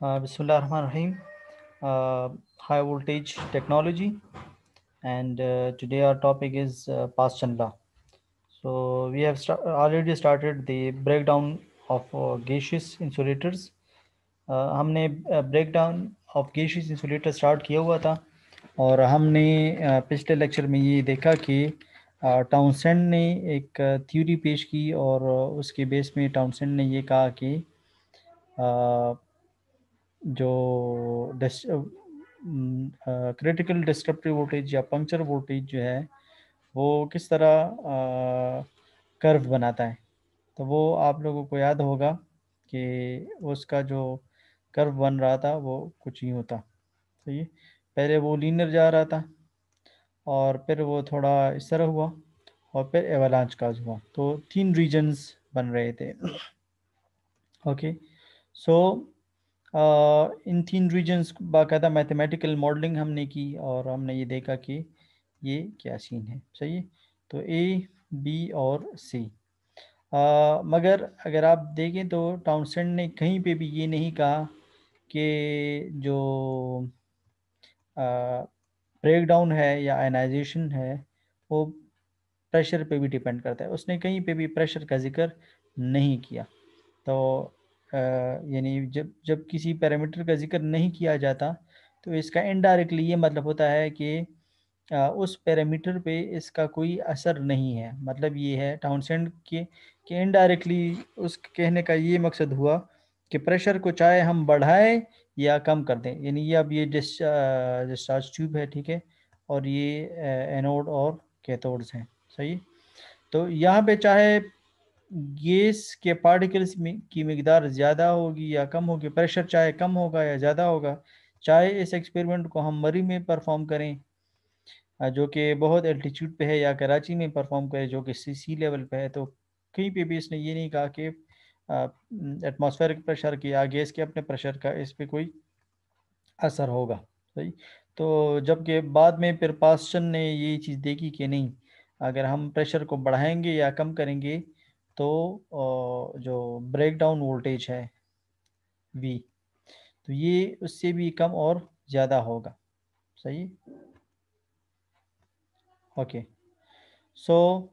Bismillahirrahmanirrahim. High voltage technology, and today our topic is Paschen law. So we have already started the breakdown of gaseous insulators. हमने breakdown of gaseous insulator start किया हुआ था, और हमने पिछले lecture में ये देखा कि टाउनसेंड ने एक थ्योरी पेश की, और उसके बेस में टाउनसेंड ने ये कहा कि जो क्रिटिकल डिस्ट्रप्टिव वोल्टेज या पंक्चर वोल्टेज जो है वो किस तरह कर्व बनाता है। तो वो आप लोगों को याद होगा कि उसका जो कर्व बन रहा था वो कुछ यूँ था। तो ये पहले वो लीनियर जा रहा था, और फिर वो थोड़ा इस तरह हुआ, और फिर एवलांच काज हुआ। तो 3 रीजन्स बन रहे थे। ओके, सो इन 3 रीजन्स बाकायदा मैथमेटिकल मॉडलिंग हमने की, और हमने ये देखा कि ये क्या सीन है। सही है, तो ए, बी और सी। मगर अगर आप देखें तो टाउनसेंड ने कहीं पे भी ये नहीं कहा कि जो ब्रेक डाउन है या आयनाइजेशन है वो प्रेशर पे भी डिपेंड करता है। उसने कहीं पे भी प्रेशर का जिक्र नहीं किया। तो यानी जब जब किसी पैरामीटर का जिक्र नहीं किया जाता तो इसका इनडायरेक्टली ये मतलब होता है कि उस पैरामीटर पे इसका कोई असर नहीं है। मतलब ये है टाउनसेंड के इनडायरेक्टली उस कहने का ये मकसद हुआ कि प्रेशर को चाहे हम बढ़ाएं या कम कर दें। यानी ये अब ये डिस्चार्ज ट्यूब है, ठीक है, और ये एनोड और कैथोड्स हैं। सही। तो यहाँ पे चाहे गैस के पार्टिकल्स की मिकदार ज़्यादा होगी या कम होगी, प्रेशर चाहे कम होगा या ज़्यादा होगा, चाहे इस एक्सपेरिमेंट को हम मरी में परफॉर्म करें जो कि बहुत एल्टीट्यूड पे है, या कराची में परफॉर्म करें जो कि सी लेवल पे है, तो कहीं पे भी इसने ये नहीं कहा कि एटमॉस्फेरिक प्रेशर की या गैस के अपने प्रेशर का इस पे कोई असर होगा। सही। तो जबकि बाद में फिर पास्चन ने ये चीज़ देखी कि नहीं, अगर हम प्रेशर को बढ़ाएंगे या कम करेंगे तो जो ब्रेकडाउन वोल्टेज है वी, तो ये उससे भी कम और ज़्यादा होगा। सही। ओके, सो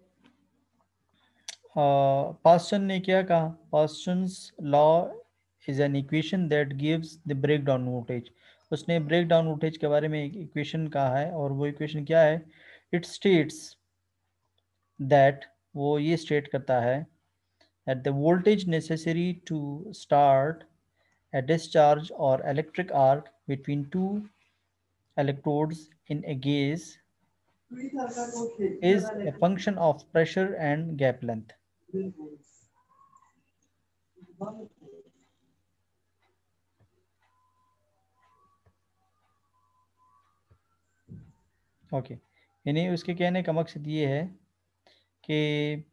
पास्चन ने क्या कहा? Paschen's law is an equation that gives the breakdown voltage. उसने ब्रेकडाउन वोल्टेज के बारे में एक इक्वेशन कहा है, और वो इक्वेशन क्या है? इट स्टेट्स दैट, वो ये स्टेट करता है that the voltage necessary to start a discharge or electric arc between two electrodes in a gas is a function of pressure and gap length. Okay, यानी उसके कहने का मकसद ये है कि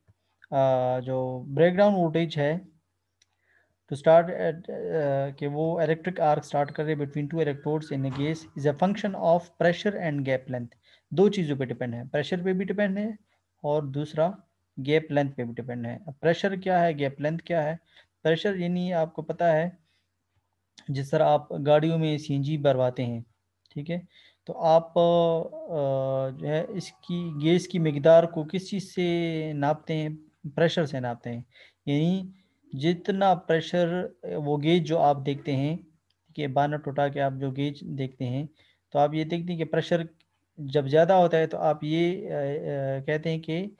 जो ब्रेकडाउन वोल्टेज है टू स्टार्ट एट कि वो इलेक्ट्रिक आर्क स्टार्ट कर रहे between two electrodes in A gas is a function of pressure and gap length. दो चीज़ों पे डिपेंड है, प्रेशर पे भी डिपेंड है और दूसरा गैप लेंथ पे भी डिपेंड है। अब प्रेशर क्या है, गैप लेंथ क्या है? प्रेशर यानी आपको पता है जिस तरह आप गाड़ियों में सीएनजी भरवाते हैं, ठीक है, तो आप जो है इसकी गैस की मिकदार को किस चीज़ से नापते हैं? प्रेशर से नापते हैं। यानी जितना प्रेशर वो गेज जो आप देखते हैं कि बानट उठा के आप जो गेज देखते हैं, तो आप ये देखते हैं कि प्रेशर जब ज़्यादा होता है तो आप ये कहते हैं कि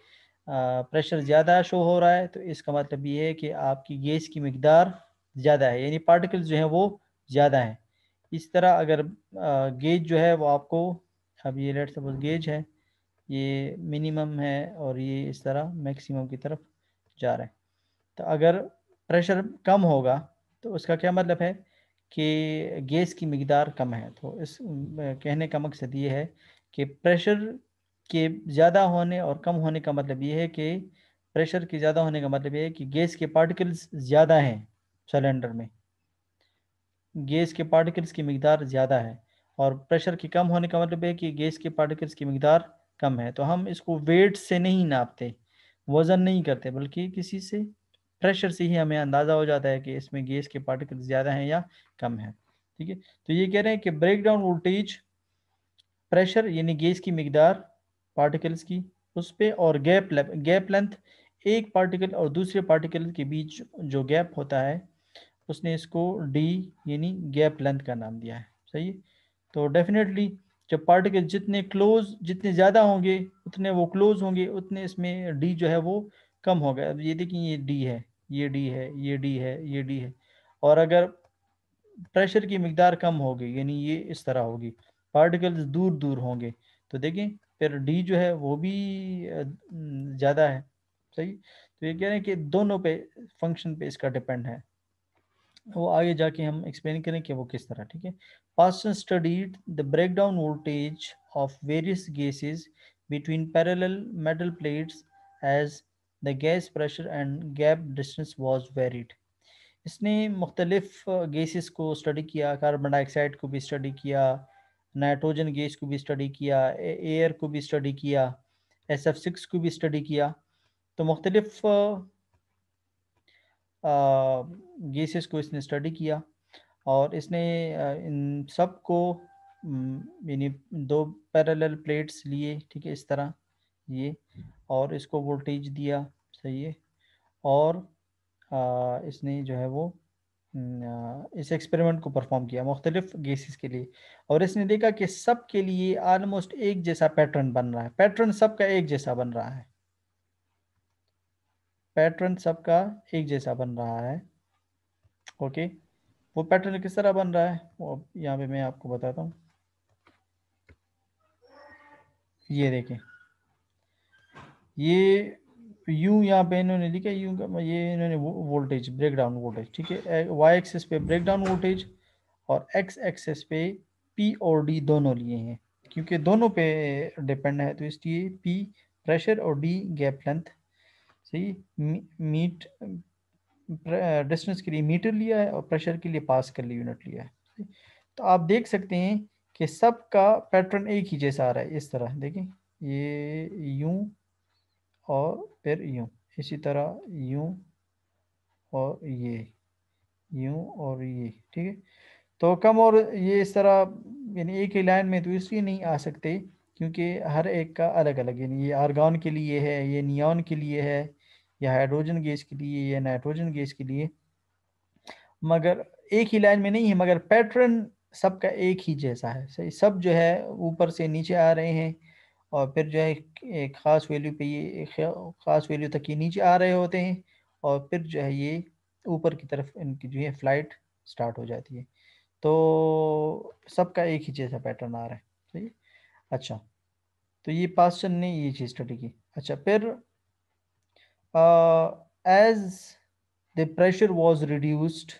प्रेशर ज़्यादा शो हो रहा है, तो इसका मतलब ये है कि आपकी गैस की मिकदार ज़्यादा है, यानी पार्टिकल्स जो हैं वो ज़्यादा हैं। इस तरह अगर गेज जो है वो आपको, अब ये लेट सपोज गेज है, ये मिनिमम है और ये इस तरह मैक्सिमम की तरफ जा रहा है। तो अगर प्रेशर कम होगा तो उसका क्या मतलब है कि गैस की मिकदार कम है। तो इस कहने का मकसद ये है कि प्रेशर के ज़्यादा होने और कम होने का मतलब ये है कि प्रेशर के ज़्यादा होने का मतलब ये है कि गैस के पार्टिकल्स ज़्यादा हैं सिलेंडर में, गैस के पार्टिकल्स की मिकदार ज़्यादा है, और प्रेशर के कम होने का मतलब है कि गैस के पार्टिकल्स की मिकदार कम है। तो हम इसको वेट से नहीं नापते, वज़न नहीं करते, बल्कि किसी से प्रेशर से ही हमें अंदाज़ा हो जाता है कि इसमें गैस के पार्टिकल्स ज़्यादा हैं या कम हैं। ठीक है, तो ये कह रहे हैं कि ब्रेक डाउन वोल्टेज प्रेशर यानी गैस की मिकदार पार्टिकल्स की उस पे, और गैप लेंथ एक पार्टिकल और दूसरे पार्टिकल के बीच जो गैप होता है उसने इसको डी यानी गैप लेंथ का नाम दिया है। सही है, तो डेफिनेटली जब पार्टिकल जितने क्लोज जितने ज़्यादा होंगे उतने वो क्लोज होंगे उतने इसमें डी जो है वो कम होगा। अब ये देखिए ये डी है, ये डी है, ये डी है, ये डी है, और अगर प्रेशर की मिकदार कम होगी यानी ये इस तरह होगी, पार्टिकल्स दूर दूर होंगे, तो देखें फिर डी जो है वो भी ज़्यादा है। सही, तो ये कह रहे हैं कि दोनों पे फंक्शन पे इसका डिपेंड है, वो आगे जाके हम एक्सप्लेन करें कि वो किस तरह। ठीक है, Paschen studied the breakdown voltage of various gases between parallel metal plates as the gas pressure and gap distance was varied. इसने मुख्तलिफ गैसेस को स्टडी किया, कार्बन डाइऑक्साइड को भी स्टडी किया, नाइट्रोजन गैस को भी स्टडी किया, एयर को भी स्टडी किया, SF6 को भी स्टडी किया। तो मुख्तलिफ गैसेस को इसने स्टडी किया, और इसने इन सब को यानी दो पैरेलल प्लेट्स लिए, ठीक है, इस तरह ये, और इसको वोल्टेज दिया। सही है, और इसने जो है वो इस एक्सपेरिमेंट को परफॉर्म किया मुख्तलिफ गैसेस के लिए, और इसने देखा कि सब के लिए आलमोस्ट एक जैसा पैटर्न बन रहा है, पैटर्न सबका एक जैसा बन रहा है, पैटर्न सबका एक जैसा बन रहा है। ओके, वो पैटर्न किस तरह बन रहा है वो यहाँ पे मैं आपको बताता हूँ। ये देखें, ये यू यहाँ पे इन्होंने लिखा है, यू का ये इन्होंने वोल्टेज ब्रेकडाउन वोल्टेज, ठीक है, वाई एक्सिस पे ब्रेकडाउन वोल्टेज और एक्स एक्सिस पे पी और डी दोनों लिए हैं, क्योंकि दोनों पे डिपेंड है तो इसलिए पी प्रेशर और डी गैप लेंथ। सही, मीट डिस्टेंस के लिए मीटर लिया है और प्रेशर के लिए पास्कल यूनिट लिया है। सही? तो आप देख सकते हैं कि सबका पैटर्न एक ही जैसा आ रहा है, इस तरह देखें, ये यूं और फिर यूं, इसी तरह यूं और ये यूं और ये, ठीक है। तो कम और ये इस तरह यानी एक ही लाइन में तो इसलिए नहीं आ सकते क्योंकि हर एक का अलग अलग, यानी ये आर्गन के लिए है, ये नियॉन के लिए है, या हाइड्रोजन गैस के लिए, या नाइट्रोजन गैस के लिए, मगर एक ही लाइन में नहीं है, मगर पैटर्न सबका एक ही जैसा है। सही, सब जो है ऊपर से नीचे आ रहे हैं, और फिर जो है एक ख़ास वैल्यू पे ये एक ख़ास वैल्यू तक ये नीचे आ रहे होते हैं, और फिर जो है ये ऊपर की तरफ इनकी जो है फ्लाइट स्टार्ट हो जाती है। तो सबका एक ही जैसा पैटर्न आ रहा है। सही, अच्छा, तो ये पास्चन ने ये चीज़ स्टडी की। अच्छा, फिर as the pressure was reduced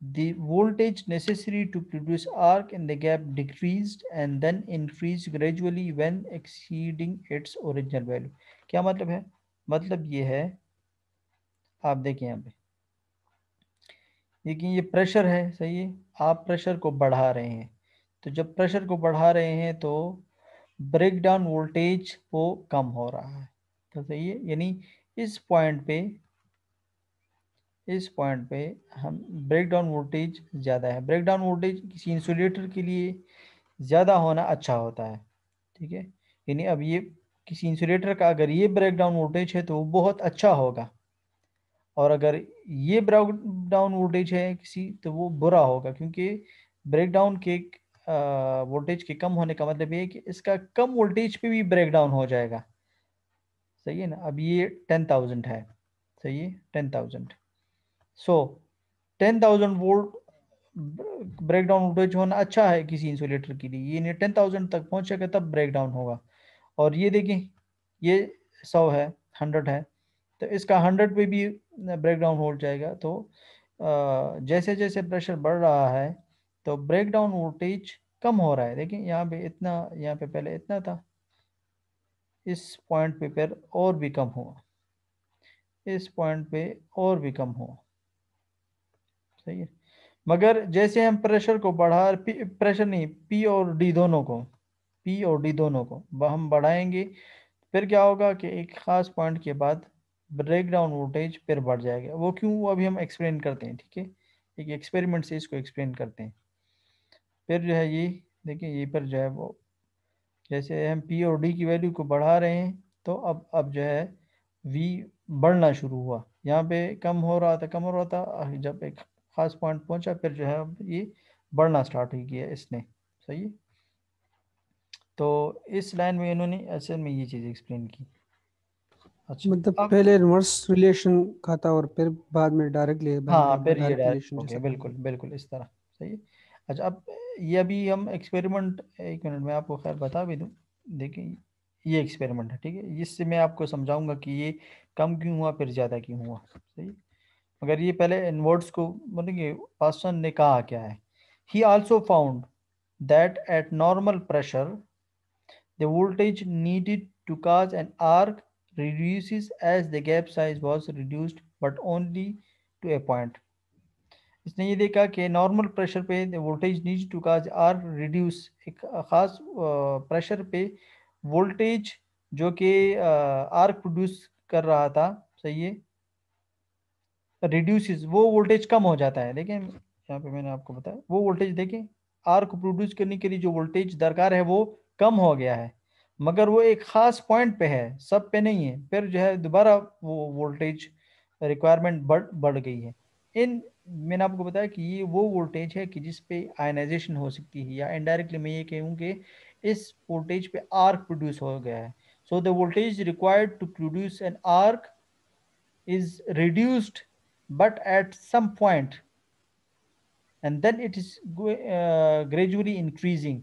the voltage necessary to produce arc in the gap decreased and then increased gradually when exceeding its original value। क्या मतलब है? मतलब ये है, आप देखें यहाँ पे, देखिए ये प्रेशर है, सही है, आप प्रेशर को बढ़ा रहे हैं, तो जब प्रेशर को बढ़ा रहे हैं तो ब्रेक डाउन वोल्टेज वो कम हो रहा है। तो सही है, यानी इस पॉइंट पे इस पॉइंट पे हम ब्रेक डाउन वोल्टेज ज़्यादा है, ब्रेक डाउन वोल्टेज किसी इंसुलेटर के लिए ज़्यादा होना अच्छा होता है। ठीक है, यानी अब ये किसी इंसुलेटर का अगर ये ब्रेक डाउन वोल्टेज है तो वो बहुत अच्छा होगा, और अगर ये ब्रेक डाउन वोल्टेज है किसी तो वो बुरा होगा, क्योंकि ब्रेक डाउन के वोल्टेज के कम होने का मतलब ये है कि इसका कम वोल्टेज पे भी ब्रेक डाउन हो जाएगा। सही है ना, अब ये 10,000 है, सही है, 10,000, सो 10,000 वोल्ट ब्रेक डाउन वोल्टेज होना अच्छा है किसी इंसुलेटर के लिए, ये नहीं 10,000 तक पहुंचेगा तब ब्रेक डाउन होगा। और ये देखें, ये 100 है, 100 है, तो इसका 100 पे भी ब्रेक डाउन हो जाएगा। तो जैसे जैसे प्रेशर बढ़ रहा है तो ब्रेक डाउन वोल्टेज कम हो रहा है। देखिए यहाँ पे इतना, यहाँ पे पहले इतना था, इस पॉइंट पे फिर और भी कम हुआ, इस पॉइंट पे और भी कम हुआ। सही है, मगर जैसे हम प्रेशर को बढ़ा, प्रेशर नहीं, पी और डी दोनों को, पी और डी दोनों को हम बढ़ाएंगे, फिर क्या होगा कि एक ख़ास पॉइंट के बाद ब्रेक डाउन वोल्टेज फिर बढ़ जाएगा। वो क्यों, वो अभी हम एक्सप्लेन करते हैं। ठीक है, एक एक्सपेरिमेंट से इसको एक्सप्लेन करते हैं। फिर जो है ये देखिए, ये पर जो है वो जैसे हम पी और डी की वैल्यू को बढ़ा रहे हैं, तो अब जो है वी बढ़ना शुरू हुआ। यहाँ पे कम हो रहा था, कम हो रहा था, जब एक खास पॉइंट पहुंचा फिर जो है अब ये बढ़ना स्टार्ट ही किया इसने। सही है। तो इस लाइन में इन्होंने असल में ये चीज़ एक्सप्लेन की। अच्छा, मतलब अब पहले रिवर्स रिलेशन का था और फिर बाद में डायरेक्टली हाँ, बनने लगा, फिर ये डायरेक्ट डायरेक्ट रिलेशन हो गया, जैसा बन बिल्कुल गया। बिल्कुल इस तरह। सही है। अच्छा, अब ये अभी हम एक्सपेरिमेंट, एक मिनट में आपको खैर बता भी दूँ। देखिए, ये एक्सपेरिमेंट है, ठीक है, इससे मैं आपको समझाऊंगा कि ये कम क्यों हुआ फिर ज़्यादा क्यों हुआ। सही। मगर ये पहले इन वर्ड्स को मतलब कि पास्टन ने कहा क्या है। ही also found that at normal pressure the voltage needed to cause an arc reduces as the gap size was reduced, but only to a point. इसने ये देखा कि नॉर्मल प्रेशर पे voltage need to cause arc reduce, एक ख़ास pressure पे voltage जो कि आर्क प्रोड्यूस कर रहा था, सही है, रिड्यूसेस, वो वोल्टेज कम हो जाता है। देखें यहाँ पे मैंने आपको बताया, वो वोल्टेज देखें, आर को प्रोड्यूस करने के लिए जो वोल्टेज दरकार है वो कम हो गया है, मगर वो एक ख़ास पॉइंट पे है, सब पे नहीं है। फिर जो है दोबारा वो वोल्टेज रिक्वायरमेंट बढ़ गई है। इन मैंने आपको बताया कि ये वो वोल्टेज है कि जिस पे आयनाइजेशन हो सकती है, या इनडायरेक्टली मैं ये कहूँ कि इस वोल्टेज पे आर्क प्रोड्यूस हो गया है। So the voltage required to produce an arc is reduced but at some point, and then it is gradually increasing.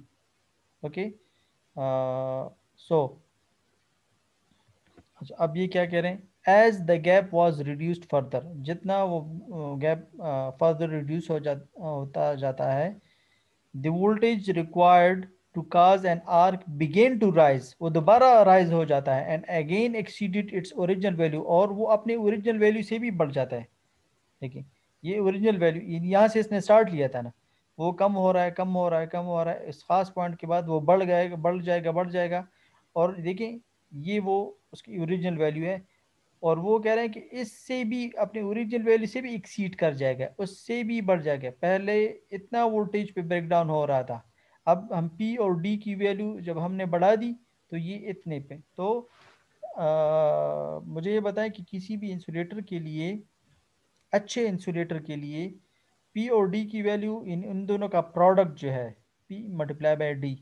Okay. So अच्छा, अब ये क्या कह रहे हैं, as the gap was reduced further, जितना वो गैप फर्दर रिड्यूस होता जाता है, the voltage required to cause an arc begin to rise, वो दोबारा राइज हो जाता है, and again exceeded its original value, और वो अपने ओरिजिनल वैल्यू से भी बढ़ जाता है। देखिए, ये ओरिजिनल वैल्यू यहाँ से इसने स्टार्ट लिया था ना, वो कम हो रहा है, कम हो रहा है, कम हो रहा है, इस खास पॉइंट के बाद वो बढ़ जाएगा, बढ़ जाएगा, बढ़ जाएगा। और देखिए, ये वो उसकी ओरिजिनल वैल्यू है, और वो कह रहे हैं कि इससे भी, अपने ओरिजिनल वैल्यू से भी एक्सीड कर जाएगा, उससे भी बढ़ जाएगा। पहले इतना वोल्टेज पे ब्रेकडाउन हो रहा था, अब हम पी और डी की वैल्यू जब हमने बढ़ा दी तो ये इतने पे। तो मुझे ये बताएं कि किसी भी इंसुलेटर के लिए, अच्छे इंसुलेटर के लिए, पी और डी की वैल्यू, इन दोनों का प्रोडक्ट जो है, पी मल्टीप्लाई बाय डी,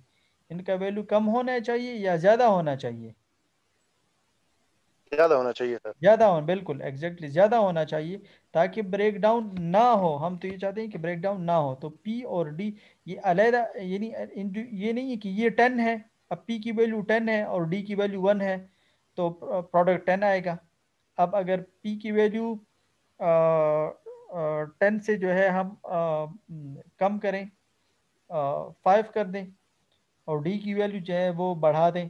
इनका वैल्यू कम होना चाहिए या ज़्यादा होना चाहिए? ज्यादा होना चाहिए सर। ज़्यादा हो, बिल्कुल एग्जैक्टली ज़्यादा होना चाहिए, ताकि ब्रेकडाउन ना हो। हम तो ये चाहते हैं कि ब्रेकडाउन ना हो। तो पी और डी ये अलहदा, यानी ये नहीं है कि ये 10 है, अब पी की वैल्यू 10 है और डी की वैल्यू 1 है, तो प्रोडक्ट 10 आएगा। अब अगर पी की वैल्यू 10 से जो है हम कम करें, 5 कर दें, और डी की वैल्यू जो है वो बढ़ा दें,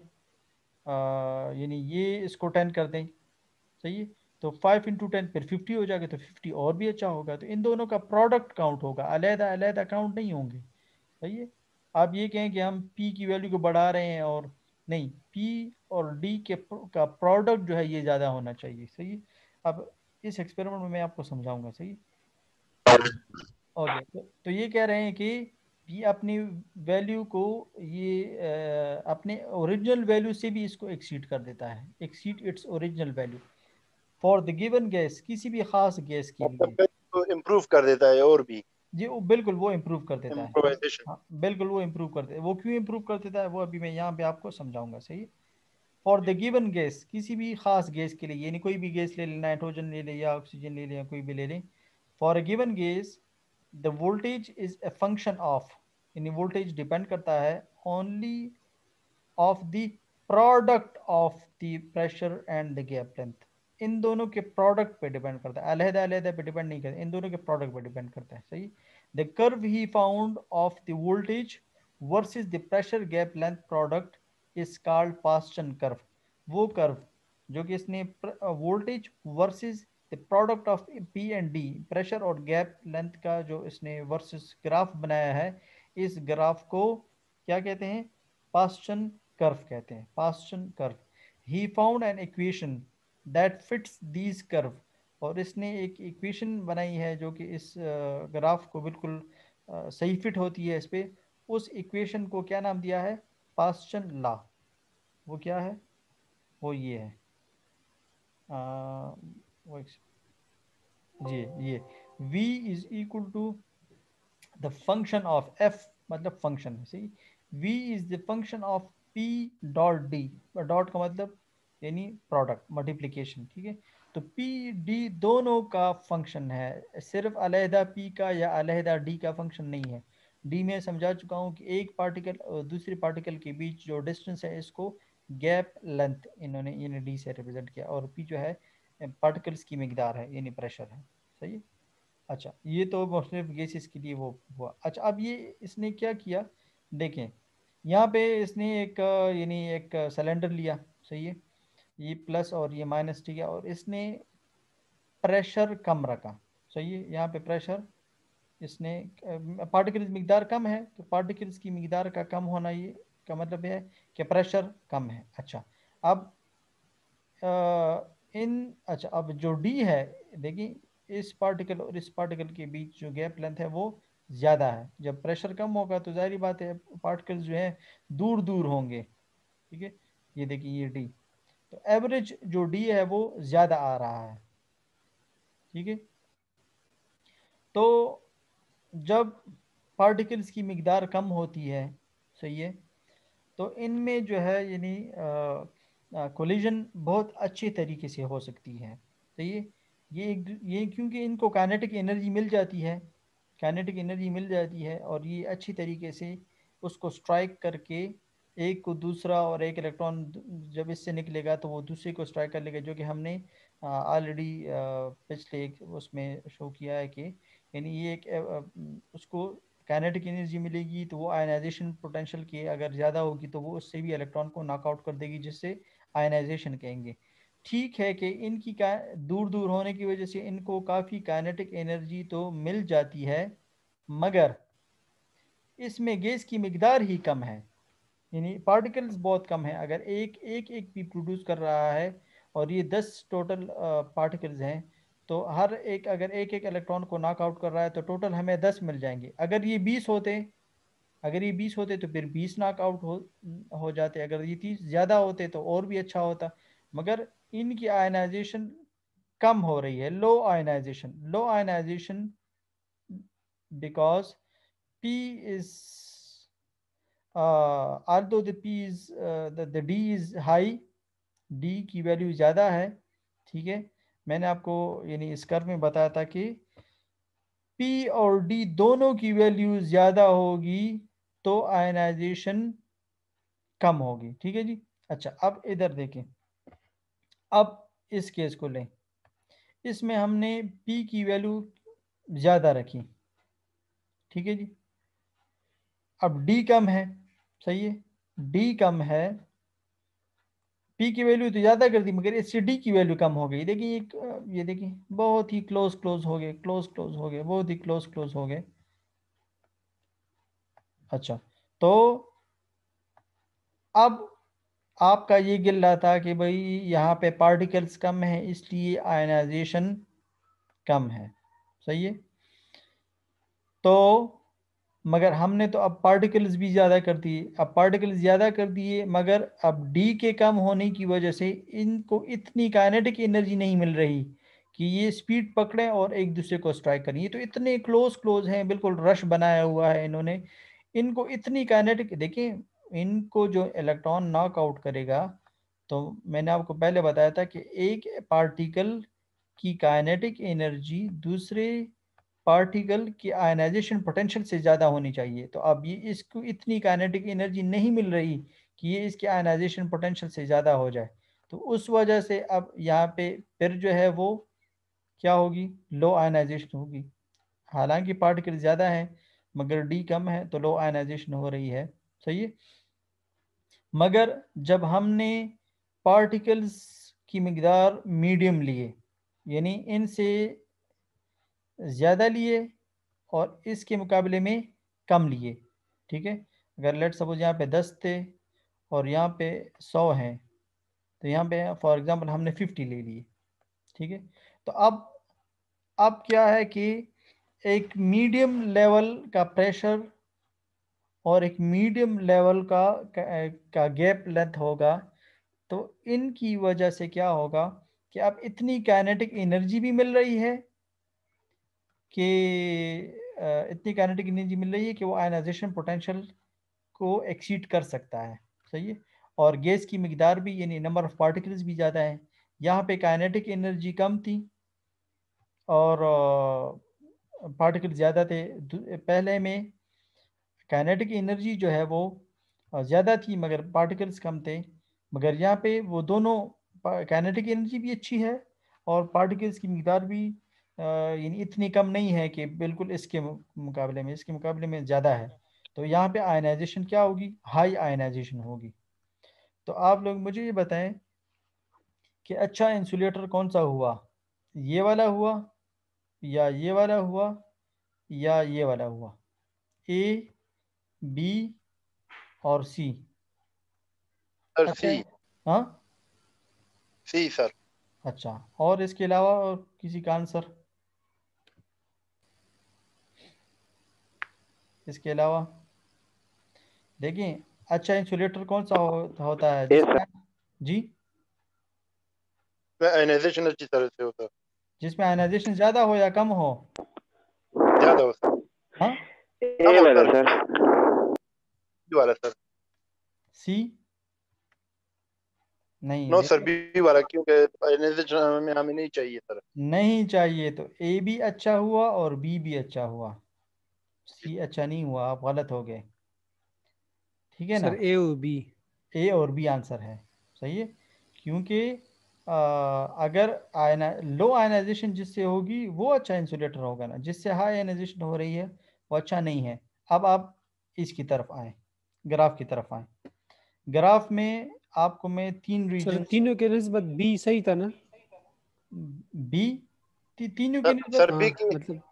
यानी ये इसको 10 कर दें, सही है, तो 5 × 10 फिर 50 हो जाएगा, तो 50 और भी अच्छा होगा। तो इन दोनों का प्रोडक्ट काउंट होगा, अलहदा अलहदा काउंट नहीं होंगे। सही है। आप ये कहें कि हम पी की वैल्यू को बढ़ा रहे हैं, और नहीं, पी और डी के का प्रोडक्ट जो है ये ज़्यादा होना चाहिए। सही है। अब इस एक्सपेरिमेंट में मैं आपको समझाऊंगा। सही है? ओके, तो ये कह रहे हैं कि ये अपनी वैल्यू को, ये अपने ओरिजिनल वैल्यू से भी इसको एक्सीड कर देता है, exceed it's original value for the given gas, किसी भी खास गैस के लिए। मतलब तो इम्प्रूव कर देता है और भी। जी बिल्कुल, वो इम्प्रूव कर देता है। इम्प्रोवाइजेशन। हाँ बिल्कुल, वो इम्प्रूव कर देता है। वो क्यों इम्प्रूव कर देता है वो अभी मैं यहाँ पे आपको समझाऊंगा। सही है। फॉर द गिवन गैस, किसी भी खास गैस के लिए, यानी कोई भी गैस ले लें, नाइट्रोजन ले लें या ऑक्सीजन ले लें या कोई भी ले लें, for a given gas the voltage is a function of, यानी वोल्टेज डिपेंड करता है only of the product of the pressure and the gap length. इन दोनों के प्रोडक्ट पे डिपेंड करता है, अलहदा अलहदा पे डिपेंड नहीं करता, इन दोनों के प्रोडक्ट पे डिपेंड करता है। सही। The curve he found of the voltage versus the pressure gap length product is called Paschen curve. वो कर्व जो कि इसने voltage versus the product of P and D, pressure और गैप लेंथ का जो इसने वर्सेस ग्राफ बनाया है, इस ग्राफ को क्या कहते हैं? पास्टन कर्व कहते हैं, Paschen curve. He found an equation that fits these curve, और इसने एक इक्वेशन बनाई है जो कि इस ग्राफ को बिल्कुल सही फिट होती है इस पे। उस इक्वेशन को क्या नाम दिया है? Paschen law. वो क्या है? वो ये है, वो ये v is equal to the function of f, मतलब फंक्शन है सही। v is the function of p dot d, dot का मतलब यानी प्रोडक्ट, मल्टीप्लिकेशन, ठीक है। तो p d दोनों का फंक्शन है, सिर्फ अलहदा p का या अलहदा d का फंक्शन नहीं है। d में समझा चुका हूँ कि एक पार्टिकल और दूसरी पार्टिकल के बीच जो डिस्टेंस है इसको गैप लेंथ इन्होंने यानी d से रिप्रेजेंट किया, और p जो है पार्टिकल्स की मिकदार है यानी प्रेशर है, सही है। अच्छा, ये तो मुख्तलिफ गैसेस के लिए वो हुआ। अच्छा, अब ये इसने क्या किया, देखें यहाँ पे इसने एक यानी एक सिलेंडर लिया, सही है, ये प्लस और ये माइनस, ठीक है, और इसने प्रेशर कम रखा, सही है। यहाँ पे प्रेशर इसने पार्टिकल्स मिकदार कम है, तो पार्टिकल्स की मिकदार का कम होना ये का मतलब है कि प्रेशर कम है। अच्छा, अब अच्छा, अब जो डी है, देखिए इस पार्टिकल और इस पार्टिकल के बीच जो गैप लेंथ है वो ज़्यादा है। जब प्रेशर कम होगा तो जाहिर बात है पार्टिकल्स जो है दूर दूर होंगे, ठीक है। ये देखिए ये डी, तो एवरेज जो डी है वो ज़्यादा आ रहा है, ठीक है। तो जब पार्टिकल्स की मिकदार कम होती है, सही है, तो इनमें जो है यानी कोलिजन बहुत अच्छे तरीके से हो सकती है। तो ये क्योंकि इनको काइनेटिक एनर्जी मिल जाती है, काइनेटिक एनर्जी मिल जाती है, और ये अच्छी तरीके से उसको स्ट्राइक करके एक को दूसरा, और एक इलेक्ट्रॉन जब इससे निकलेगा तो वो दूसरे को स्ट्राइक कर लेगा, जो कि हमने ऑलरेडी पिछले एक उसमें शो किया है कि यानी ये एक उसको काइनेटिक एनर्जी मिलेगी, तो वो आयनाइजेशन पोटेंशियल की अगर ज़्यादा होगी तो वो उससे भी इलेक्ट्रॉन को नॉकआउट कर देगी, जिससे आयनाइजेशन कहेंगे। ठीक है कि इनकी का दूर दूर होने की वजह से इनको काफ़ी काइनेटिक एनर्जी तो मिल जाती है, मगर इसमें गैस की मिकदार ही कम है, यानी पार्टिकल्स बहुत कम है। अगर एक एक एक भी प्रोड्यूस कर रहा है और ये 10 टोटल पार्टिकल्स हैं, तो हर एक अगर एक एक इलेक्ट्रॉन को नॉकआउट कर रहा है तो टोटल हमें 10 मिल जाएंगे। अगर ये 20 होते तो फिर 20 नॉकआउट हो जाते, अगर ये 30 ज़्यादा होते तो और भी अच्छा होता। मगर इनकी आयनाइजेशन कम हो रही है, low ionization because P is although the P is the D is high, D की वैल्यू ज़्यादा है, ठीक है। मैंने आपको यानी इस कर्व में बताया था कि P और D दोनों की वैल्यू ज़्यादा होगी तो आयनाइजेशन कम होगी, ठीक है जी। अच्छा, अब इधर देखें, अब इस केस को लें, इसमें हमने P की वैल्यू ज़्यादा रखी, ठीक है जी। अब डी कम है, सही है, डी कम है, पी की वैल्यू तो ज़्यादा कर दी मगर इससे डी की वैल्यू कम हो गई। देखिए ये देखिए बहुत ही क्लोज क्लोज हो गए, बहुत ही क्लोज क्लोज हो गए। अच्छा, तो अब आपका ये गिल रहा था कि भाई यहाँ पे पार्टिकल्स कम है इसलिए आयनाइजेशन कम है, सही है। तो मगर हमने तो अब पार्टिकल्स भी ज़्यादा कर दिए, अब पार्टिकल्स ज़्यादा कर दिए, मगर अब डी के कम होने की वजह से इनको इतनी काइनेटिक एनर्जी नहीं मिल रही कि ये स्पीड पकड़ें और एक दूसरे को स्ट्राइक करें। ये तो इतने क्लोज क्लोज हैं, बिल्कुल रश बनाया हुआ है इन्होंने, इनको इतनी काइनेटिक, देखिए इनको जो इलेक्ट्रॉन नॉक आउट करेगा, तो मैंने आपको पहले बताया था कि एक पार्टिकल की काइनेटिक एनर्जी दूसरे पार्टिकल की आयनाइजेशन पोटेंशियल से ज़्यादा होनी चाहिए। तो अब ये इसको इतनी काइनेटिक एनर्जी नहीं मिल रही कि ये इसके आयनाइजेशन पोटेंशियल से ज़्यादा हो जाए, तो उस वजह से अब यहाँ पे फिर जो है वो क्या होगी, लो आयनाइजेशन होगी। हालांकि पार्टिकल ज़्यादा है मगर डी कम है तो लो आयनाइजेशन हो रही है, सही है। मगर जब हमने पार्टिकल्स की मिकदार मीडियम लिए, यानी इनसे ज़्यादा लिए और इसके मुकाबले में कम लिए, ठीक है। अगर लेट सपोज यहाँ पे 10 थे और यहाँ पे 100 हैं, तो यहाँ पे फॉर एग्जांपल हमने 50 ले लिए, ठीक है। तो अब क्या है कि एक मीडियम लेवल का प्रेशर और एक मीडियम लेवल का गैप लेंथ होगा, तो इनकी वजह से क्या होगा कि अब इतनी काइनेटिक एनर्जी भी मिल रही है कि इतनी काइनेटिक एनर्जी मिल रही है कि वो आयनाइजेशन पोटेंशियल को एक्सीड कर सकता है। सही है। और गैस की मिकदार भी यानी नंबर ऑफ पार्टिकल्स भी ज़्यादा है। यहाँ पे काइनेटिक एनर्जी कम थी और पार्टिकल ज़्यादा थे। पहले में काइनेटिक एनर्जी जो है वो ज़्यादा थी मगर पार्टिकल्स कम थे। मगर यहाँ पे वो दोनों, काइनेटिक एनर्जी भी अच्छी है और पार्टिकल्स की मिकदार भी यानी इतनी कम नहीं है कि बिल्कुल इसके मुकाबले में ज़्यादा है। तो यहाँ पे आयनाइजेशन क्या होगी, हाई आयनाइजेशन होगी। तो आप लोग मुझे ये बताएं कि अच्छा इंसुलेटर कौन सा हुआ, ये वाला हुआ या ये वाला हुआ या ये वाला हुआ, ए, बी और सी। सर अच्छा सी। है। हाँ। सी सर। अच्छा, और इसके अलावा और किसी का आंसर इसके अलावा? देखिए, अच्छा इंसुलेटर कौन सा होता है ए सर। जिसमें, जी, आयनाइजेशन अच्छी तरह से होता है। जिसमें आयनाइजेशन ज़्यादा हो या कम हो? ज्यादा हो सर। हाँ, कम ए हो वाला सर। सर। बी वाला सर। सी। नहीं, नो सर, देखिए, बी वाला, क्योंकि आयनाइजेशन हमें हमें नहीं चाहिए सर। नहीं चाहिए तो ए भी अच्छा हुआ और बी भी अच्छा हुआ, सी अच्छा नहीं हुआ, आप गलत हो गए। ठीक है ना? सर ए और बी। ए और बी आंसर है। सही है। क्योंकि अगर आयना लो आयनाइजेशन जिससे होगी वो अच्छा इंसुलेटर होगा ना, जिससे हाई आयनाइजेशन हो रही है वो अच्छा नहीं है। अब आप इसकी तरफ आए, ग्राफ की तरफ आए। ग्राफ में आपको मैं तीन सर रीजन्स, तीनों के निस्बत बी सही था ना? बी, तीनों की सर नस्बत, बी हाँ की मतलब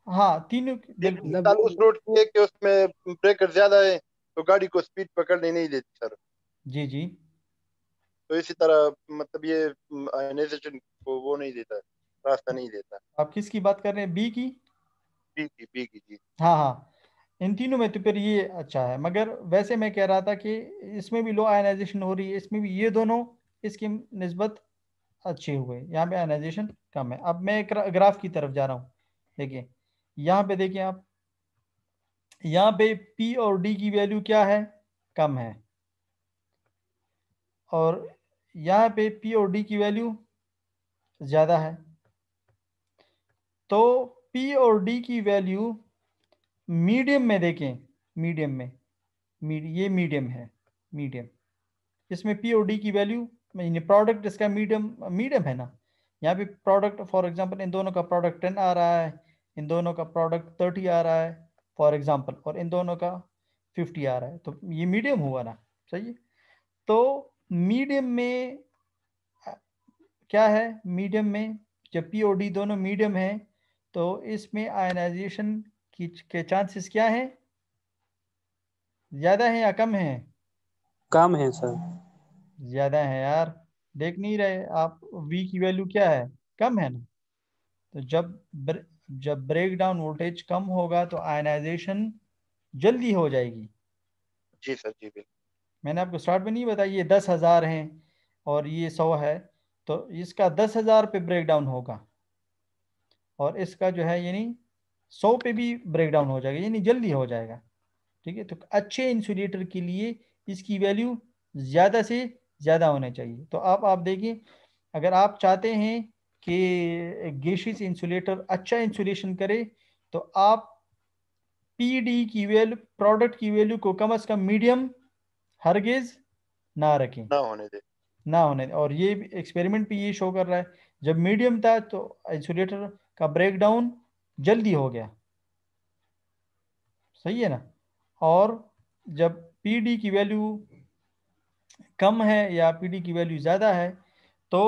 हाँ तीनों बी की बिल्कुल। मिसाल उस रोड की है कि उसमें ब्रेकर ज्यादा है, तो गाड़ी को स्पीड पकड़ने नहीं देती सर। जी जी। तो इसी तरह मतलब ये आयनाइजेशन को वो नहीं देता है, रास्ता नहीं देता। आप किसकी बात कर रहे हैं, बी की? बी की जी। हाँ हाँ, इन तीनों में तो फिर ये अच्छा है। मगर वैसे मैं कह रहा था कि इसमें भी लो आयनाइजेशन हो रही है, इसमें भी ये दोनों इसकी निस्बत अच्छे हुए, यहाँ पे आयनाइजेशन कम है। अब मैं ग्राफ की तरफ जा रहा हूँ। देखिए, यहाँ पे देखिए आप, यहाँ पे पी और डी की वैल्यू क्या है, कम है। और यहाँ पे पी और डी की वैल्यू ज़्यादा है। तो पी और डी की वैल्यू मीडियम में देखें, मीडियम में, ये मीडियम है, मीडियम। इसमें पी और डी की वैल्यू, प्रोडक्ट इसका मीडियम मीडियम है ना। यहाँ पे प्रोडक्ट फॉर एग्जांपल इन दोनों का प्रोडक्ट 10 आ रहा है, इन दोनों का प्रोडक्ट 30 आ रहा है फॉर एग्जांपल, और इन दोनों का 50 आ रहा है, तो ये मीडियम हुआ ना। सही है। तो मीडियम में क्या है, मीडियम में जब पी और डी दोनों मीडियम है तो इसमें आयनाइजेशन के चांसेस क्या है, ज़्यादा है या कम है? काम है सर। ज़्यादा है यार, देख नहीं रहे आप, वी की वैल्यू क्या है, कम है ना। तो जब ब्रेक डाउन वोल्टेज कम होगा तो आयनाइजेशन जल्दी हो जाएगी। जी सर जी बिल्कुल। मैंने आपको स्टार्ट में नहीं बताया ये 10,000 हैं और ये 100 है, तो इसका 10,000 पे ब्रेक डाउन होगा और इसका जो है यानी 100 पे भी ब्रेक डाउन हो जाएगा, यानी जल्दी हो जाएगा। ठीक है। तो अच्छे इंसुलेटर के लिए इसकी वैल्यू ज़्यादा से ज़्यादा होना चाहिए। तो आप देखिए, अगर आप चाहते हैं कि गैसीय इंसुलेटर अच्छा इंसुलेशन करे तो आप पी डी की वैल्यू, प्रोडक्ट की वैल्यू को कम से कम मीडियम हरगिज ना रखें, ना होने दे। ना होने दें। और ये एक्सपेरिमेंट भी ये शो कर रहा है, जब मीडियम था तो इंसुलेटर का ब्रेक डाउन जल्दी हो गया। सही है ना। और जब पी डी की वैल्यू कम है या पी डी की वैल्यू ज़्यादा है तो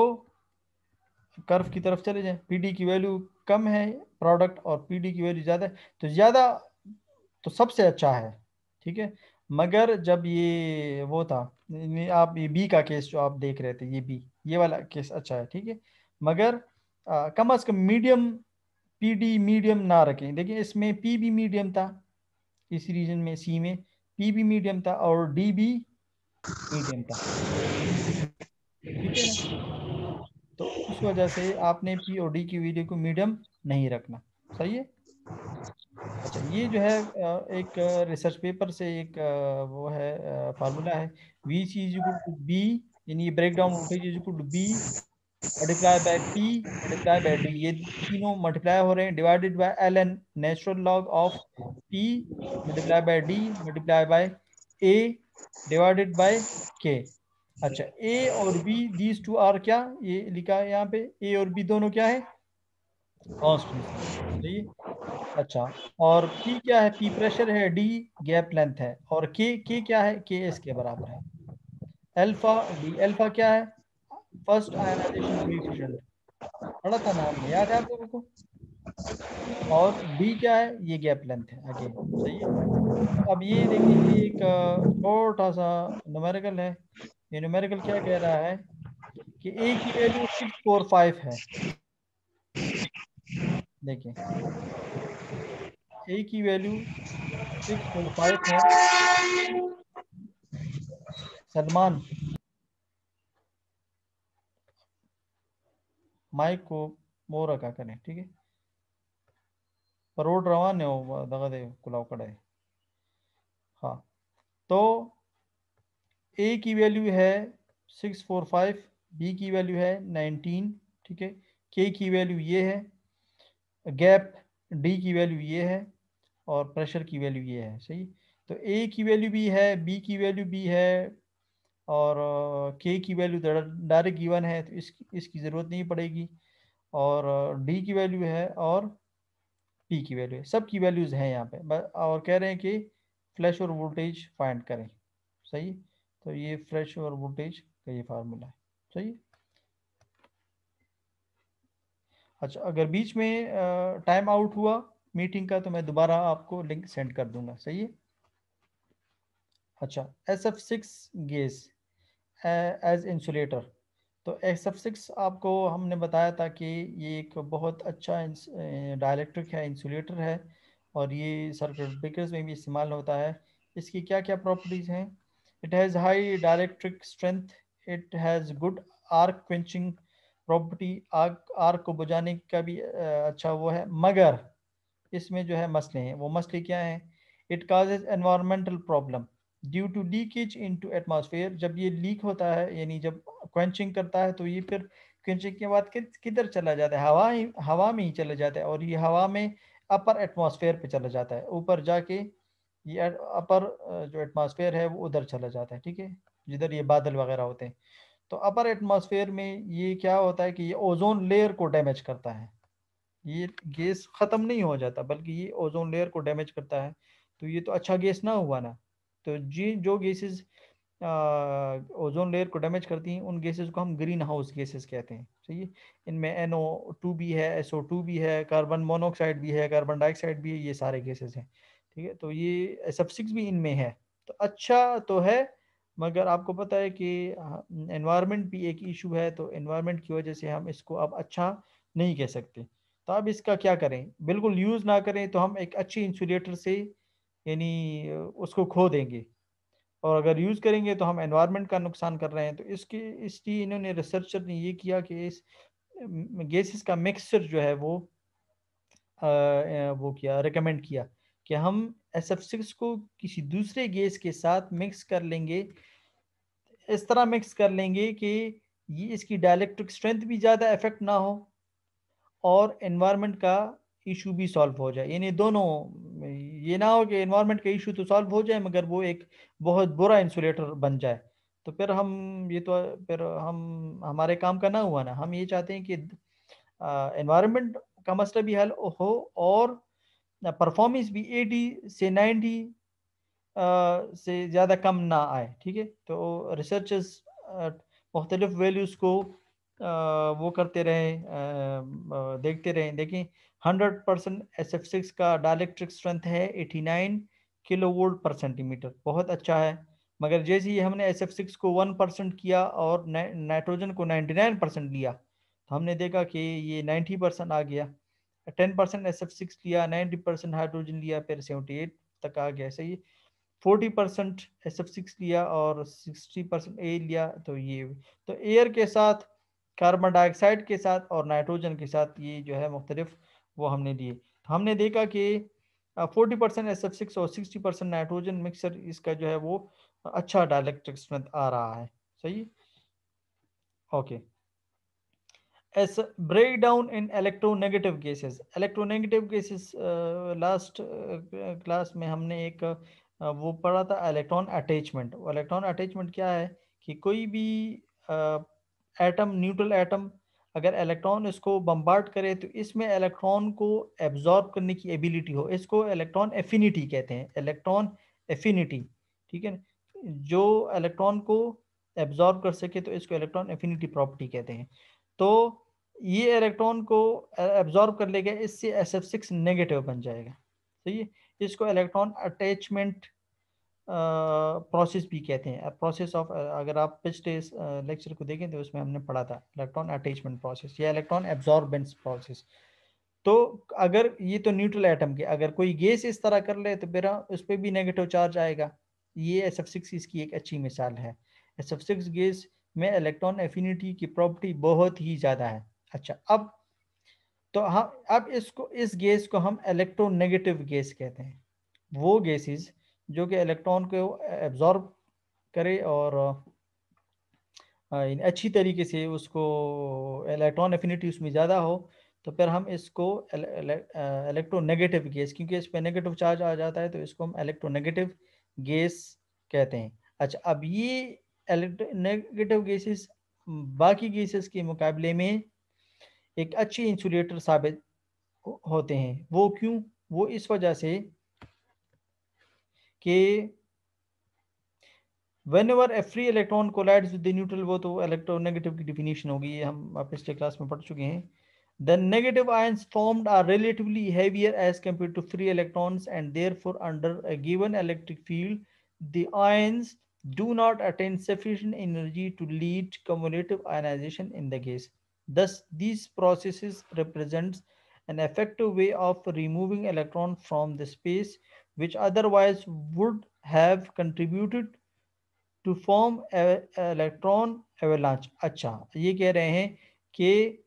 कर्व की तरफ चले जाएं, पीडी की वैल्यू कम है प्रोडक्ट और पीडी की वैल्यू ज़्यादा है, तो ज़्यादा तो सबसे अच्छा है। ठीक है। मगर जब ये वो था, आप ये बी का केस जो आप देख रहे थे, ये बी, ये वाला केस अच्छा है। ठीक है। मगर कम अज़ कम मीडियम, पीडी मीडियम ना रखें। देखिए इसमें पी भी मीडियम था, इस रीजन में सी में पी भी मीडियम था और डी भी मीडियम था, ठीक है ना। तो उस वजह से आपने पी और डी की वैल्यू को मीडियम नहीं रखना, सही है। अच्छा, ये जो है एक रिसर्च पेपर से एक वो है फार्मूला है, V C is equal to B, यानी break down voltage is equal to B multiply by P multiply by D, ये तीनों मल्टीप्लाई हो रहे हैं, divided by L N natural log of P multiply by D multiply by A divided by K. अच्छा, ए और B these two are क्या, ये लिखा है यहाँ पे, ए और बी दोनों क्या है, कॉन्स्टेंट्स है, सही है। अच्छा, और P क्या है, P प्रेशर है, D गैप लेंथ है, और K क्या है, K इसके बराबर है। अल्फा D, अल्फा क्या है, फर्स्ट आयनाइजेशन कोएफिशिएंट, पढ़ा था ना हमने, याद है आप लोगों को। और D क्या है, ये गैप लेंथ है अगेन, सही है। तो अब ये देखिए, ये एक छोटा सा न्यूमेरिकल है। ये न्यूमेरिकल क्या कह रहा है कि A की वैल्यू 645 है, देखिए A की वैल्यू 645 है। सलमान, माइक को वो रखा करें, ठीक है। पर रोड रवान हो दगा दे कुलाव कड़े। हाँ, तो ए की वैल्यू है 645, बी की वैल्यू है 19, ठीक है। के की वैल्यू ये है, गैप डी की वैल्यू ये है, और प्रेशर की वैल्यू ये है, सही। तो ए की वैल्यू भी है, बी की वैल्यू भी है, और के की वैल्यू डायरेक्ट गिवन है, तो इसकी ज़रूरत नहीं पड़ेगी। और डी की वैल्यू है, और पी की वैल्यू है, सब की वैल्यूज़ हैं यहाँ पे, और कह रहे हैं कि फ्लैश और वोल्टेज फाइंड करें, सही। तो ये फ्लैश और वोल्टेज का ये फार्मूला है, सही। अच्छा, अगर बीच में टाइम आउट हुआ मीटिंग का तो मैं दोबारा आपको लिंक सेंड कर दूंगा, सही है। अच्छा, SF6 गैस एज इंसुलेटर, तो SF6 आपको हमने बताया था कि ये एक बहुत अच्छा डाइलेक्ट्रिक है, इंसुलेटर है, और ये सर्किट ब्रेकर्स में भी इस्तेमाल होता है। इसकी क्या क्या प्रॉपर्टीज़ हैं, it has high dielectric strength, it has good arc quenching property, arc को बुझाने का भी अच्छा वो है, मगर इसमें जो है मसले हैं, वो मसले क्या हैं, it causes environmental problem due to leakage into atmosphere, जब ये लीक होता है यानी जब क्वेंचिंग करता है तो ये फिर क्वेंचिंग के बाद किधर चला जाता है, हवा में ही चला जाता है, और ये हवा में अपर एटमॉस्फेयर पे चला जाता है, ऊपर जाके ये अपर जो एटमॉस्फेयर है वो उधर चला जाता है, ठीक है, जिधर ये बादल वगैरह होते हैं। तो अपर एटमॉस्फेयर में ये क्या होता है कि ये ओजोन लेयर को डैमेज करता है, ये गैस ख़त्म नहीं हो जाता बल्कि ये ओजोन लेयर को डैमेज करता है। तो ये तो अच्छा गैस ना हुआ ना। तो जी जो गैसेस ओजोन लेयर को डैमेज करती हैं उन गैसेस को हम ग्रीन हाउस गैसेस कहते हैं, सही है। इनमें NO2 भी है, SO2 भी है, कार्बन मोनोऑक्साइड भी है, कार्बन डाइऑक्साइड भी है, ये सारे गैसेस हैं, ठीक है। तो ये SF6 भी इनमें है, तो अच्छा तो है, मगर आपको पता है कि एनवायरनमेंट भी एक इशू है, तो एनवायरनमेंट की वजह से हम इसको अब अच्छा नहीं कह सकते। तो अब इसका क्या करें, बिल्कुल यूज़ ना करें तो हम एक अच्छी इंसुलेटर से यानी उसको खो देंगे, और अगर यूज़ करेंगे तो हम एनवायरनमेंट का नुकसान कर रहे हैं। तो इसलिए इन्होंने रिसर्चर ने ये किया कि इस गैसेस का मिक्सचर जो है वो किया, रिकमेंड किया कि हम SF6 को किसी दूसरे गैस के साथ मिक्स कर लेंगे, इस तरह मिक्स कर लेंगे कि ये इसकी डाइलेक्ट्रिक स्ट्रेंथ भी ज़्यादा इफेक्ट ना हो, और एनवायरनमेंट का इशू भी सॉल्व हो जाए, यानी दोनों, ये ना हो कि एनवायरनमेंट का इशू तो सॉल्व हो जाए मगर वो एक बहुत बुरा इंसुलेटर बन जाए, तो फिर हम ये तो फिर हम हमारे काम का ना हुआ ना। हम ये चाहते हैं कि एनवायरनमेंट का मसला भी हल हो, और परफॉर्मेंस भी 80 से 90 से ज़्यादा कम ना आए, ठीक है। तो रिसर्चर्स मुख्तलिफ वैल्यूज़ को वो करते रहें, देखते रहें, देखें 100% SF6 का डाइलेक्ट्रिक स्ट्रेंथ है 89 किलो वोल्ट पर सेंटीमीटर, बहुत अच्छा है। मगर जैसे ही हमने SF6 को 1% किया और नाइट्रोजन को 99% लिया, तो हमने देखा कि ये 90% आ गया। 10% SF6 लिया, 90% हाइड्रोजन लिया, फिर 78 तक आ गया, सही। 40% SF6 लिया और 60% A लिया, तो ये तो एयर के साथ, कार्बन डाइऑक्साइड के साथ और नाइट्रोजन के साथ ये जो है मुख्तलिफ वो हमने लिए। तो हमने देखा कि 40% SF6 और 60% नाइट्रोजन मिक्सर, इसका जो है वो अच्छा डाइलेक्ट्रिक स्ट्रेंथ आ रहा है। सही, okay. as breakdown in electronegative gases, electronegative gases last class में हमने एक वो पढ़ा था इलेक्ट्रॉन अटैचमेंट। इलेक्ट्रॉन अटैचमेंट क्या है कि कोई भी एटम, न्यूट्रल एटम, अगर इलेक्ट्रॉन इसको बम्बार्ड करे तो इसमें इलेक्ट्रॉन को एब्जॉर्ब करने की एबिलिटी हो, इसको इलेक्ट्रॉन एफिनिटी कहते हैं, इलेक्ट्रॉन एफिनिटी। ठीक है, जो इलेक्ट्रॉन को एब्जॉर्ब कर सके तो इसको इलेक्ट्रॉन एफिनिटी प्रॉपर्टी कहते हैं। तो ये इलेक्ट्रॉन को एब्जॉर्ब कर लेगा, इससे SF6 नेगेटिव बन जाएगा। सही है, इसको इलेक्ट्रॉन अटैचमेंट प्रोसेस भी कहते हैं। प्रोसेस ऑफ, अगर आप पिछले लेक्चर को देखें तो उसमें हमने पढ़ा था इलेक्ट्रॉन अटैचमेंट प्रोसेस या इलेक्ट्रॉन एब्जॉर्बेंस प्रोसेस। तो अगर ये तो न्यूट्रल एटम के, अगर कोई गैस इस तरह कर ले तो मेरा उस पर भी नेगेटिव चार्ज आएगा। ये SF6 इसकी एक अच्छी मिसाल है। SF6 गैस में इलेक्ट्रॉन एफिनिटी की प्रॉपर्टी बहुत ही ज़्यादा है। अच्छा, अब तो हम अब इसको, इस गैस को हम इलेक्ट्रोनेगेटिव गैस कहते हैं। वो गैसेस जो कि इलेक्ट्रॉन को एब्जॉर्ब करे और अच्छी तरीके से उसको इलेक्ट्रॉन एफिनिटी उसमें ज़्यादा हो, तो फिर हम इसको इलेक्ट्रोनेगेटिव गैस, क्योंकि इस पर नेगेटिव चार्ज आ जाता है तो इसको हम इलेक्ट्रोनेगेटिव गैस कहते हैं। अच्छा, अब ये इलेक्ट्रोनेगेटिव गैसेस बाकी गैसेस के मुकाबले में एक अच्छी इंसुलेटर साबित होते हैं। वो क्यों? वो इस वजह से कि whenever a free electron collides with the neutral, वो तो इलेक्ट्रोनेगेटिव की डिफिनीशन होगी, ये हम पिछले क्लास में पढ़ चुके हैं। The negative ions formed are relatively heavier as compared to free electrons, and therefore under a given electric field the ions do not attain sufficient energy to lead cumulative ionization in the gas. Thus these processes represents an effective way of removing electron from the space which otherwise would have contributed to form electron avalanche. अच्छा, ये कह रहे हैं कि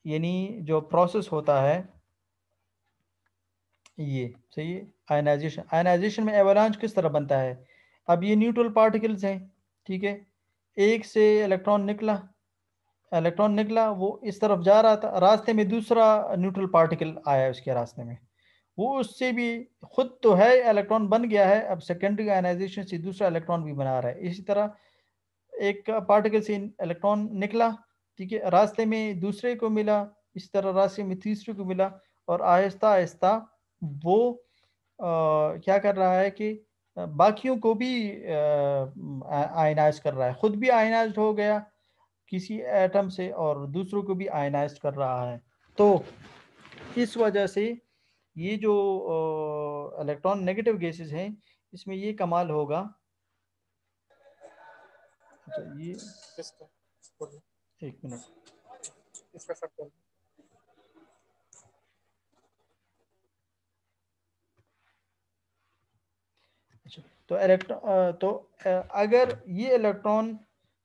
यानी जो process होता है ये, सही है, आयनाइजेशन। आयनाइजेशन में एवलांच किस तरह बनता है? अब ये न्यूट्रल पार्टिकल्स हैं, ठीक है, एक से इलेक्ट्रॉन निकला, वो इस तरफ जा रहा था, रास्ते में दूसरा न्यूट्रल पार्टिकल आया उसके रास्ते में, वो उससे भी खुद तो है इलेक्ट्रॉन बन गया है, अब सेकेंडरी आयनाइजेशन से दूसरा इलेक्ट्रॉन भी बना रहा है। इसी तरह एक पार्टिकल से इलेक्ट्रॉन निकला, ठीक है, रास्ते में दूसरे को मिला, इस तरह रास्ते में तीसरे को मिला, और आहिस्ता आहिस्ता वो क्या कर रहा है कि बाकियों को भी आयनाइज कर रहा है, खुद भी आयनाइज हो गया किसी एटम से और दूसरों को भी आयनाइज कर रहा है। तो इस वजह से ये जो इलेक्ट्रॉन नेगेटिव गैसेस हैं इसमें ये कमाल होगा। अच्छा, ये एक मिनट, इसका सब बोल। अच्छा, तो अगर ये इलेक्ट्रॉन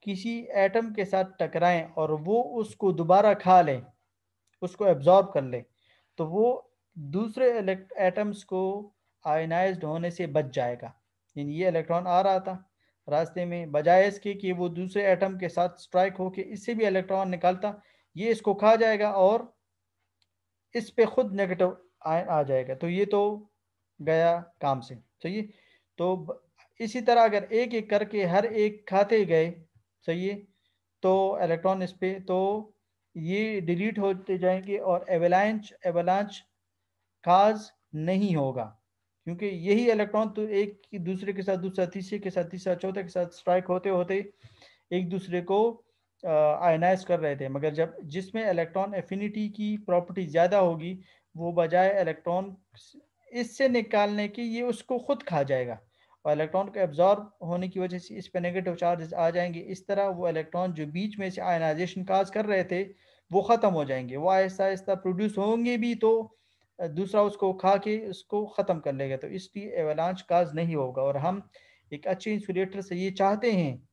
किसी एटम के साथ टकराएं और वो उसको दोबारा खा लें, उसको एब्जॉर्ब कर ले, तो वो दूसरे एटम्स को आयनाइज्ड होने से बच जाएगा। यानी ये इलेक्ट्रॉन आ रहा था रास्ते में, बजाय इसके कि वो दूसरे एटम के साथ स्ट्राइक होके इससे भी इलेक्ट्रॉन निकालता, ये इसको खा जाएगा और इस पे खुद नेगेटिव आयन आ जाएगा, तो ये तो गया काम से। सही है, तो इसी तरह अगर एक एक करके हर एक खाते गए, सही है, तो इलेक्ट्रॉन इस पे तो ये डिलीट होते जाएंगे और एवलांच काज नहीं होगा, क्योंकि यही इलेक्ट्रॉन तो एक दूसरे के साथ दूसरा, तीसरे के साथ तीसरा, चौथे के साथ स्ट्राइक होते होते एक दूसरे को आयनाइज कर रहे थे। मगर जब जिसमें इलेक्ट्रॉन एफिनिटी की प्रॉपर्टी ज़्यादा होगी, वो बजाय इलेक्ट्रॉन इससे निकालने की ये उसको खुद खा जाएगा और इलेक्ट्रॉन को एब्जॉर्ब होने की वजह से इस पर नेगेटिव चार्जेस आ जाएंगे। इस तरह वो इलेक्ट्रॉन जो बीच में से आयनाइजेशन काज कर रहे थे वो ख़त्म हो जाएंगे, वो आहिस्ता आहिस्ता प्रोड्यूस होंगे भी तो दूसरा उसको खा के उसको ख़त्म कर लेगा, तो इसलिए एवलांच काज नहीं होगा। और हम एक अच्छे इंसुलेटर से ये चाहते हैं